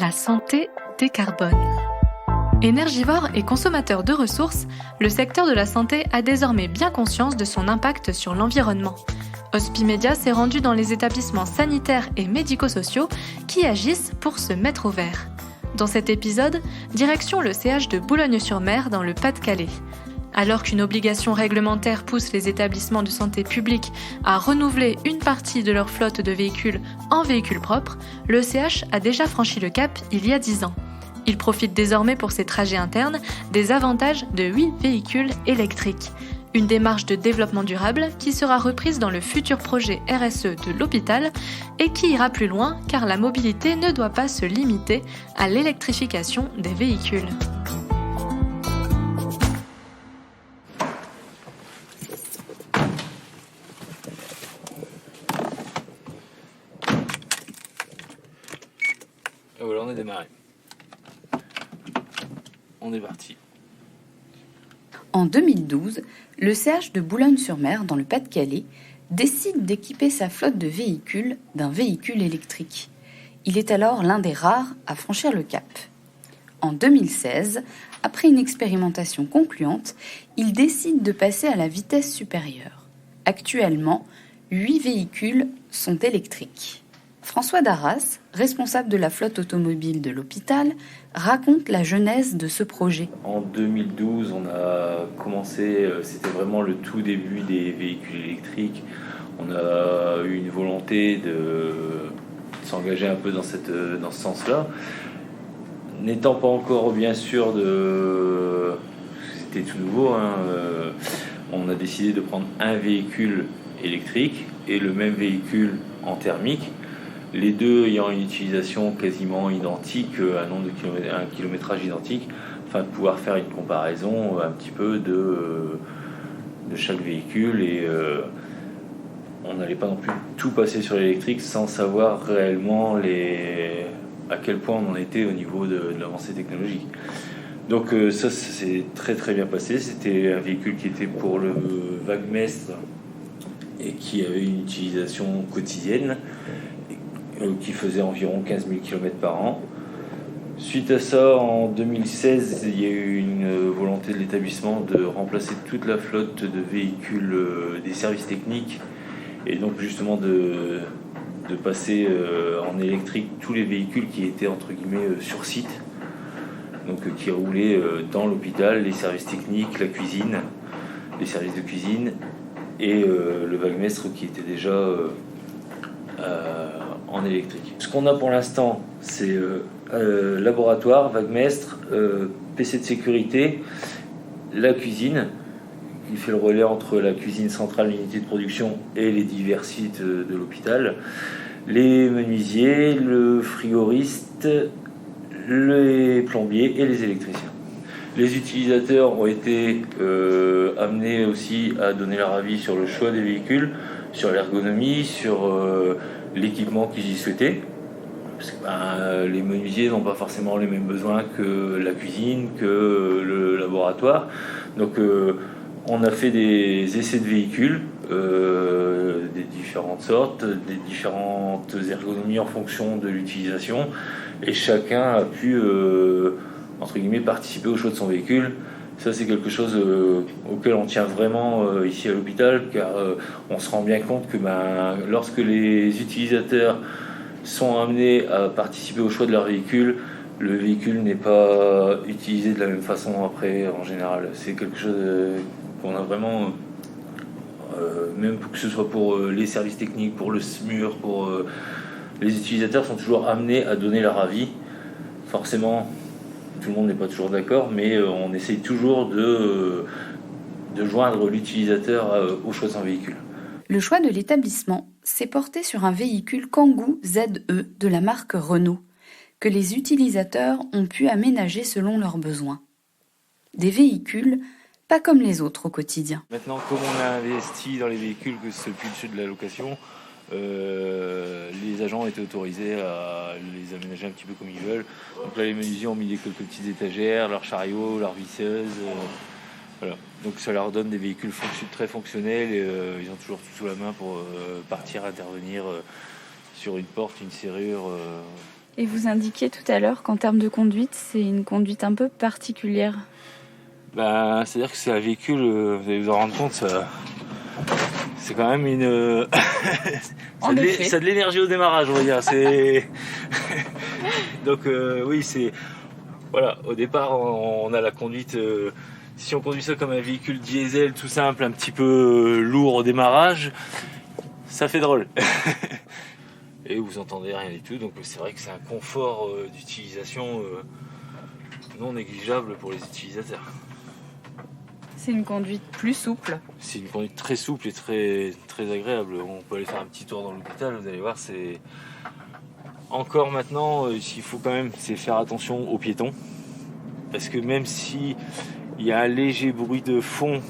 La santé décarbone. Énergivore et consommateur de ressources, le secteur de la santé a désormais bien conscience de son impact sur l'environnement. Hospimedia s'est rendu dans les établissements sanitaires et médico-sociaux qui agissent pour se mettre au vert. Dans cet épisode, direction le CH de Boulogne-sur-Mer dans le Pas-de-Calais. Alors qu'une obligation réglementaire pousse les établissements de santé publics à renouveler une partie de leur flotte de véhicules en véhicules propres, le CH a déjà franchi le cap il y a 10 ans. Il profite désormais pour ses trajets internes des avantages de 8 véhicules électriques. Une démarche de développement durable qui sera reprise dans le futur projet RSE de l'hôpital et qui ira plus loin car la mobilité ne doit pas se limiter à l'électrification des véhicules. Et voilà, on est démarré. On est parti. En 2012, le CH de Boulogne-sur-Mer, dans le Pas-de-Calais, décide d'équiper sa flotte de véhicules d'un véhicule électrique. Il est alors l'un des rares à franchir le cap. En 2016, après une expérimentation concluante, il décide de passer à la vitesse supérieure. Actuellement, 8 véhicules sont électriques. François Darras, responsable de la flotte automobile de l'hôpital, raconte la genèse de ce projet. En 2012, on a commencé, c'était vraiment le tout début des véhicules électriques. On a eu une volonté de s'engager un peu dans ce sens-là. N'étant pas encore bien sûr c'était tout nouveau, on a décidé de prendre un véhicule électrique et le même véhicule en thermique. Les deux ayant une utilisation quasiment identique, un kilométrage identique, afin de pouvoir faire une comparaison un petit peu de chaque véhicule. Et on n'allait pas non plus tout passer sur l'électrique sans savoir réellement à quel point on en était au niveau de l'avancée technologique. Donc ça s'est très très bien passé. C'était un véhicule qui était pour le Wagmestre et qui avait une utilisation quotidienne, qui faisait environ 15 000 km par an. Suite à ça, en 2016, il y a eu une volonté de l'établissement de remplacer toute la flotte de véhicules des services techniques et donc justement de passer en électrique tous les véhicules qui étaient entre guillemets sur site, donc qui roulaient dans l'hôpital, les services techniques, la cuisine, les services de cuisine et le Wagmestre qui était déjà en électrique. Ce qu'on a pour l'instant, c'est laboratoire, Wagmestre, PC de sécurité, la cuisine, qui fait le relais entre la cuisine centrale, l'unité de production et les divers sites de l'hôpital, les menuisiers, le frigoriste, les plombiers et les électriciens. Les utilisateurs ont été amenés aussi à donner leur avis sur le choix des véhicules, sur l'ergonomie, sur l'équipement qu'ils y souhaitaient. Parce que les menuisiers n'ont pas forcément les mêmes besoins que la cuisine, que le laboratoire. Donc on a fait des essais de véhicules, des différentes sortes, des différentes ergonomies en fonction de l'utilisation. Et chacun a pu, entre guillemets, participer au choix de son véhicule. Ça, c'est quelque chose auquel on tient vraiment ici à l'hôpital, car on se rend bien compte que lorsque les utilisateurs sont amenés à participer au choix de leur véhicule, le véhicule n'est pas utilisé de la même façon après, en général. C'est quelque chose qu'on a vraiment, même que ce soit pour les services techniques, pour le SMUR, les utilisateurs sont toujours amenés à donner leur avis. Forcément, tout le monde n'est pas toujours d'accord, mais on essaye toujours de joindre l'utilisateur au choix de son véhicule. Le choix de l'établissement s'est porté sur un véhicule Kangoo ZE de la marque Renault, que les utilisateurs ont pu aménager selon leurs besoins. Des véhicules pas comme les autres au quotidien. Maintenant, comme on a investi dans les véhicules, que ce plus ceux de la location, les agents étaient autorisés à les aménager un petit peu comme ils veulent. Donc là, les menuisiers ont mis quelques petites étagères, leurs chariots, leurs visseuses. Voilà. Donc ça leur donne des véhicules très fonctionnels et ils ont toujours tout sous la main pour partir intervenir sur une porte, une serrure, Et vous indiquiez tout à l'heure qu'en termes de conduite, c'est une conduite un peu particulière. C'est-à-dire que c'est un véhicule, vous allez vous en rendre compte, c'est quand même une... ça a de l'énergie au démarrage, on va dire. Donc oui, c'est... Voilà, au départ, on a la conduite... Si on conduit ça comme un véhicule diesel tout simple, un petit peu lourd au démarrage, ça fait drôle. Et vous entendez rien du tout, donc c'est vrai que c'est un confort d'utilisation non négligeable pour les utilisateurs. C'est une conduite plus souple. C'est une conduite très souple et très, très agréable. On peut aller faire un petit tour dans l'hôpital, vous allez voir, c'est... Encore maintenant, il faut quand même faire attention aux piétons. Parce que même si il y a un léger bruit de fond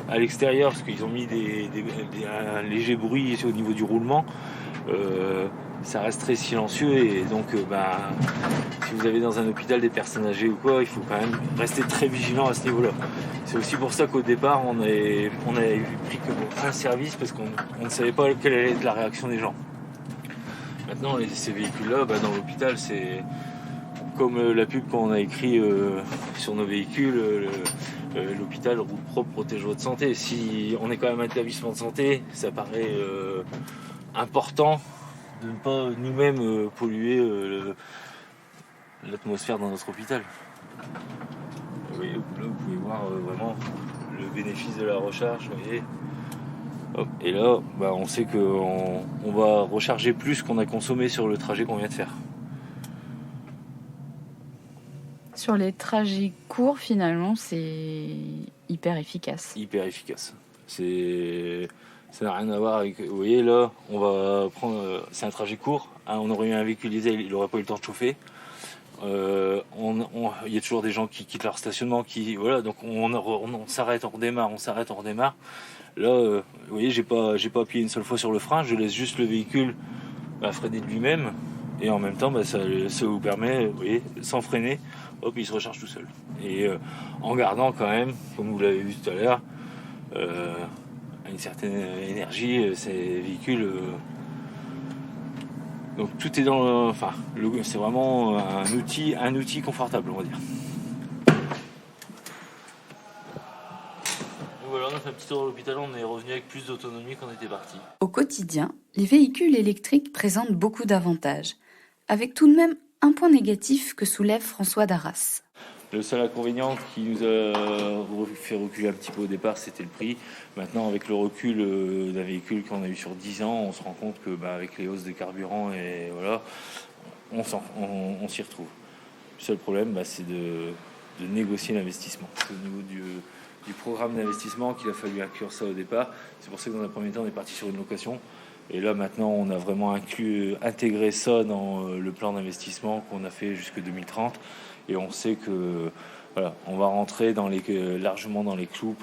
à l'extérieur, parce qu'ils ont mis un léger bruit au niveau du roulement, ça reste très silencieux et donc si vous avez dans un hôpital des personnes âgées ou quoi, il faut quand même rester très vigilant à ce niveau-là. C'est aussi pour ça qu'au départ on avait pris que un service parce qu'on ne savait pas quelle allait être la réaction des gens. Maintenant ces véhicules-là, dans l'hôpital, c'est comme la pub qu'on a écrit sur nos véhicules, l'hôpital route propre protège votre santé. Si on est quand même un établissement de santé, ça paraît important de ne pas nous-mêmes polluer l'atmosphère dans notre hôpital. Oui, là vous pouvez voir vraiment le bénéfice de la recharge, vous voyez. Hop, et là, on sait qu'on va recharger plus qu'on a consommé sur le trajet qu'on vient de faire. Sur les trajets courts, finalement, c'est hyper efficace. Hyper efficace. Ça n'a rien à voir avec... Vous voyez, là, on va prendre... c'est un trajet court. On aurait eu un véhicule diesel, il n'aurait pas eu le temps de chauffer. Il y a toujours des gens qui quittent leur stationnement. Donc on s'arrête, on redémarre. Là, vous voyez, j'ai pas appuyé une seule fois sur le frein. Je laisse juste le véhicule freiner de lui-même. Et en même temps, ça vous permet, vous voyez, sans freiner, hop, il se recharge tout seul. Et en gardant quand même, comme vous l'avez vu tout à l'heure, une certaine énergie, ces véhicules. Donc tout est dans c'est vraiment un outil confortable, on va dire. Donc voilà, on a fait un petit tour à l'hôpital, on est revenu avec plus d'autonomie qu'on était parti. Au quotidien, les véhicules électriques présentent beaucoup d'avantages, avec tout de même un point négatif que soulève François Darras. Le seul inconvénient qui nous a fait reculer un petit peu au départ, c'était le prix. Maintenant, avec le recul d'un véhicule qu'on a eu sur 10 ans, on se rend compte que avec les hausses des carburants, et voilà, on s'y retrouve. Le seul problème, c'est de négocier l'investissement. C'est au niveau du programme d'investissement qu'il a fallu inclure ça au départ. C'est pour ça que dans un premier temps, on est parti sur une location. Et là, maintenant, on a vraiment intégré ça dans le plan d'investissement qu'on a fait jusqu'en 2030. Et on sait que on va rentrer largement dans les clous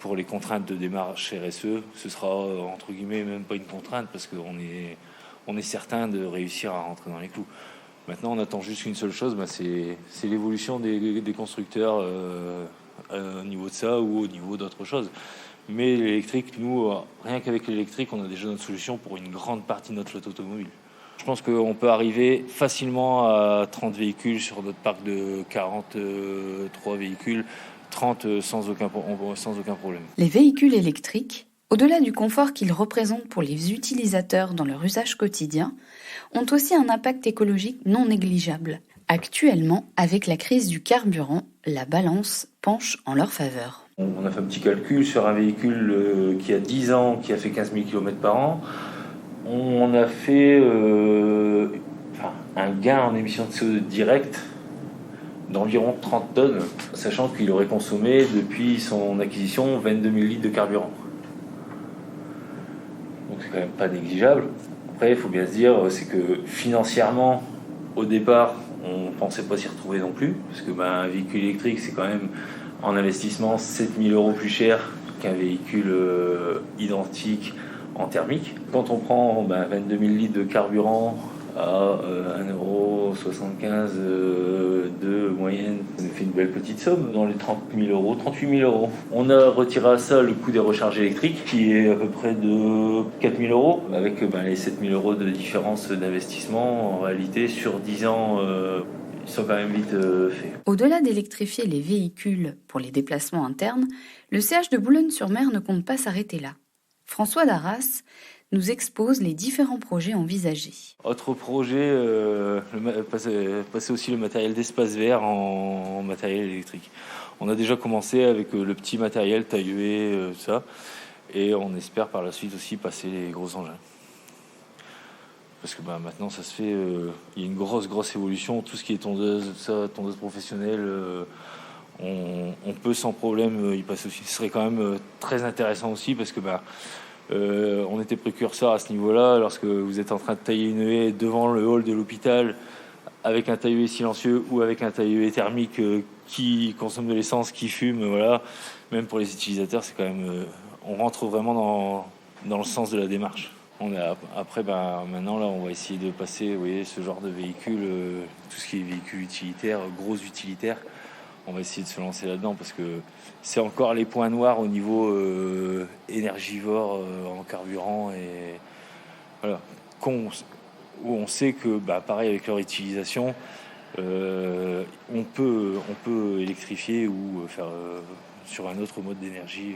pour les contraintes de démarche RSE. Ce sera entre guillemets même pas une contrainte parce qu'on est certain de réussir à rentrer dans les clous. Maintenant, on attend juste une seule chose, c'est l'évolution des constructeurs au niveau de ça ou au niveau d'autres choses. Mais l'électrique, nous, rien qu'avec l'électrique, on a déjà notre solution pour une grande partie de notre flotte automobile. Je pense qu'on peut arriver facilement à 30 véhicules sur notre parc de 43 véhicules, 30 sans aucun problème. Les véhicules électriques, au-delà du confort qu'ils représentent pour les utilisateurs dans leur usage quotidien, ont aussi un impact écologique non négligeable. Actuellement, avec la crise du carburant, la balance penche en leur faveur. On a fait un petit calcul sur un véhicule qui a 10 ans, qui a fait 15 000 km par an. On a fait un gain en émissions de CO2 direct d'environ 30 tonnes, sachant qu'il aurait consommé depuis son acquisition 22 000 litres de carburant. Donc c'est quand même pas négligeable. Après, il faut bien se dire, c'est que financièrement, au départ, on ne pensait pas s'y retrouver non plus, parce que un véhicule électrique, c'est quand même en investissement 7 000 € plus cher qu'un véhicule identique en thermique. Quand on prend 22 000 litres de carburant à 1,50 1,75 € de moyenne. Ça nous fait une belle petite somme, dans les 30 000 €, 38 000 €. On a retiré à ça le coût des recharges électriques, qui est à peu près de 4 000 €, avec les 7 000 € de différence d'investissement. En réalité, sur 10 ans, ils sont quand même vite faits. Au-delà d'électrifier les véhicules pour les déplacements internes, le CH de Boulogne-sur-Mer ne compte pas s'arrêter là. François Darras nous expose les différents projets envisagés. Autre projet, passer aussi le matériel d'espace vert en matériel électrique. On a déjà commencé avec le petit matériel taillé, ça, et on espère par la suite aussi passer les gros engins. Parce que maintenant ça se fait, il y a une grosse évolution, tout ce qui est tondeuse professionnelle, on peut sans problème y passer aussi. Ce serait quand même très intéressant aussi parce que on était précurseur à ce niveau-là. Lorsque vous êtes en train de tailler une haie devant le hall de l'hôpital avec un tailleur silencieux ou avec un tailleur thermique qui consomme de l'essence, qui fume, voilà. Même pour les utilisateurs, c'est quand même, on rentre vraiment dans le sens de la démarche. Après, maintenant là, on va essayer de passer, vous voyez, ce genre de véhicule, tout ce qui est véhicules utilitaires, gros utilitaires. On va essayer de se lancer là-dedans parce que c'est encore les points noirs au niveau énergivore en carburant et voilà, où on sait que pareil avec leur utilisation, on peut électrifier ou faire sur un autre mode d'énergie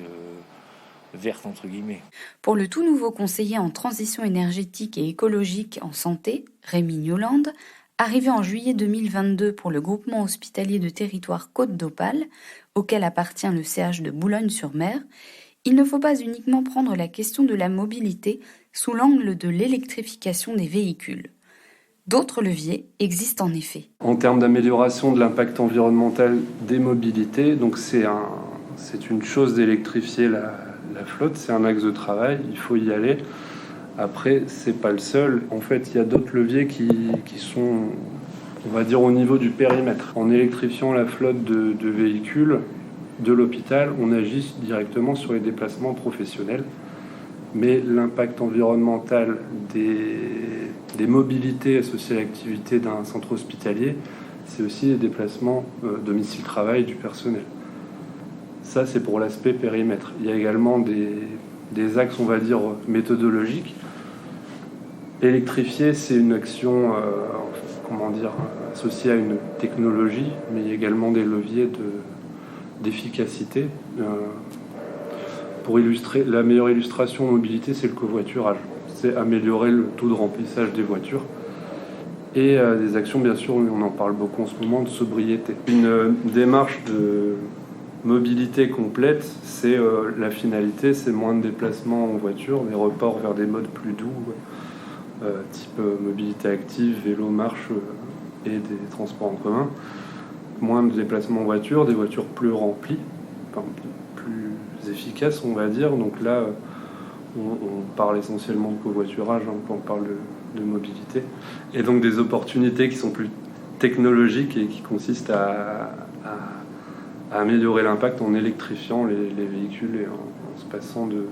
verte entre guillemets. Pour le tout nouveau conseiller en transition énergétique et écologique en santé, Rémi Newland, arrivé en juillet 2022 pour le groupement hospitalier de territoire Côte d'Opale, auquel appartient le CH de Boulogne-sur-Mer, il ne faut pas uniquement prendre la question de la mobilité sous l'angle de l'électrification des véhicules. D'autres leviers existent en effet. En termes d'amélioration de l'impact environnemental des mobilités, donc c'est une chose d'électrifier la flotte, c'est un axe de travail, il faut y aller. Après, c'est pas le seul. En fait, il y a d'autres leviers qui sont, on va dire, au niveau du périmètre. En électrifiant la flotte de véhicules de l'hôpital, on agit directement sur les déplacements professionnels. Mais l'impact environnemental des mobilités associées à l'activité d'un centre hospitalier, c'est aussi les déplacements domicile-travail du personnel. Ça, c'est pour l'aspect périmètre. Il y a également des axes, on va dire, méthodologiques. Électrifier, c'est une action, associée à une technologie, mais il y a également des leviers d'efficacité. Pour illustrer, la meilleure illustration de mobilité, c'est le covoiturage. C'est améliorer le taux de remplissage des voitures. Et des actions, bien sûr, on en parle beaucoup en ce moment, de sobriété. Une démarche de mobilité complète, c'est la finalité, c'est moins de déplacements en voiture, des reports vers des modes plus doux, type mobilité active, vélo, marche et des transports en commun. Moins de déplacements en voiture, des voitures plus remplies, plus efficaces, on va dire. Donc là, on parle essentiellement de covoiturage quand on parle de mobilité. Et donc des opportunités qui sont plus technologiques et qui consistent à améliorer l'impact en électrifiant les véhicules et en se passant de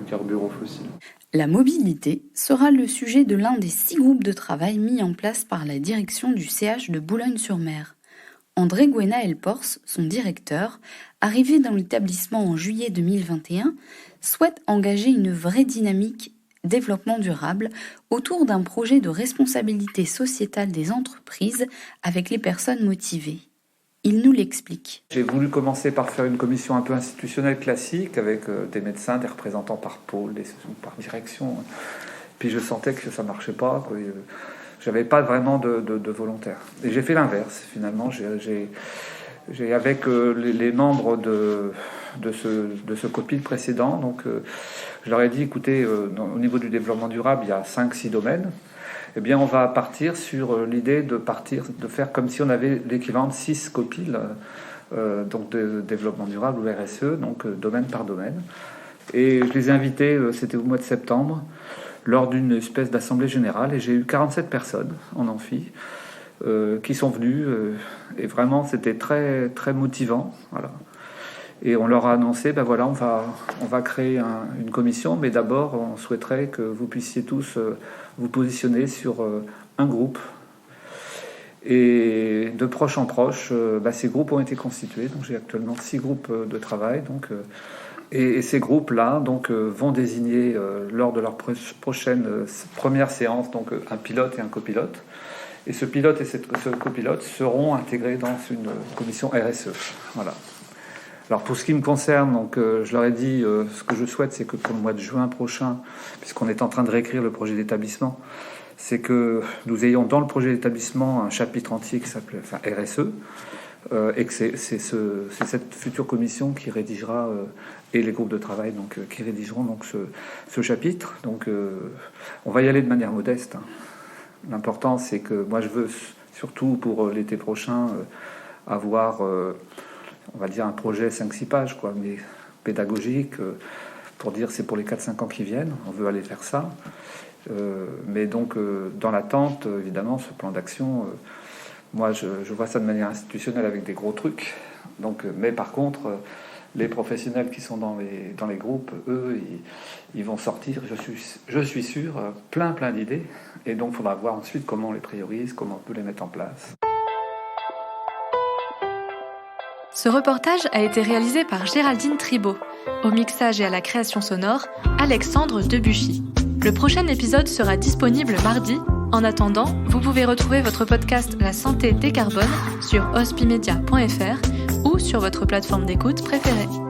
carburant fossile. La mobilité sera le sujet de l'un des 6 groupes de travail mis en place par la direction du CH de Boulogne-sur-Mer. André Guéna-Elpors, son directeur, arrivé dans l'établissement en juillet 2021, souhaite engager une vraie dynamique développement durable autour d'un projet de responsabilité sociétale des entreprises avec les personnes motivées. Il nous l'explique. J'ai voulu commencer par faire une commission un peu institutionnelle classique avec des médecins, des représentants par pôle, par direction. Puis je sentais que ça ne marchait pas. J'avais pas vraiment de volontaires. Et j'ai fait l'inverse finalement. J'ai avec les membres de ce COPIL précédent, donc je leur ai dit, écoutez, au niveau du développement durable, il y a 5-6 domaines. Eh bien, on va partir sur l'idée de faire comme si on avait l'équivalent de 6 COPIL, donc de développement durable ou RSE, donc domaine par domaine. Et je les ai invités, c'était au mois de septembre, lors d'une espèce d'assemblée générale, et j'ai eu 47 personnes en amphi qui sont venues, et vraiment c'était très, très motivant. Voilà. Et on leur a annoncé, on va créer une commission, mais d'abord on souhaiterait que vous puissiez tous vous positionner sur un groupe. Et de proche en proche, ces groupes ont été constitués. Donc j'ai actuellement 6 groupes de travail. Et ces groupes-là vont désigner lors de leur prochaine première séance un pilote et un copilote. Et ce pilote et ce copilote seront intégrés dans une commission RSE. Voilà. Alors pour ce qui me concerne, je leur ai dit, ce que je souhaite, c'est que pour le mois de juin prochain, puisqu'on est en train de réécrire le projet d'établissement, c'est que nous ayons dans le projet d'établissement un chapitre entier qui s'appelle RSE, et que c'est cette future commission qui rédigera, et les groupes de travail qui rédigeront ce chapitre. On va y aller de manière modeste. L'important, c'est que moi, je veux surtout pour l'été prochain avoir, on va dire, un projet 5-6 pages, mais pédagogique, pour dire c'est pour les 4-5 ans qui viennent. On veut aller faire ça. Mais dans l'attente, évidemment, ce plan d'action, moi, je vois ça de manière institutionnelle avec des gros trucs. Mais par contre, les professionnels qui sont dans les groupes, eux, ils vont sortir, je suis sûr, plein d'idées. Et donc, il faudra voir ensuite comment on les priorise, comment on peut les mettre en place. Ce reportage a été réalisé par Géraldine Tribault. Au mixage et à la création sonore, Alexandre Debuchy. Le prochain épisode sera disponible mardi. En attendant, vous pouvez retrouver votre podcast La santé décarbone sur hospimedia.fr ou sur votre plateforme d'écoute préférée.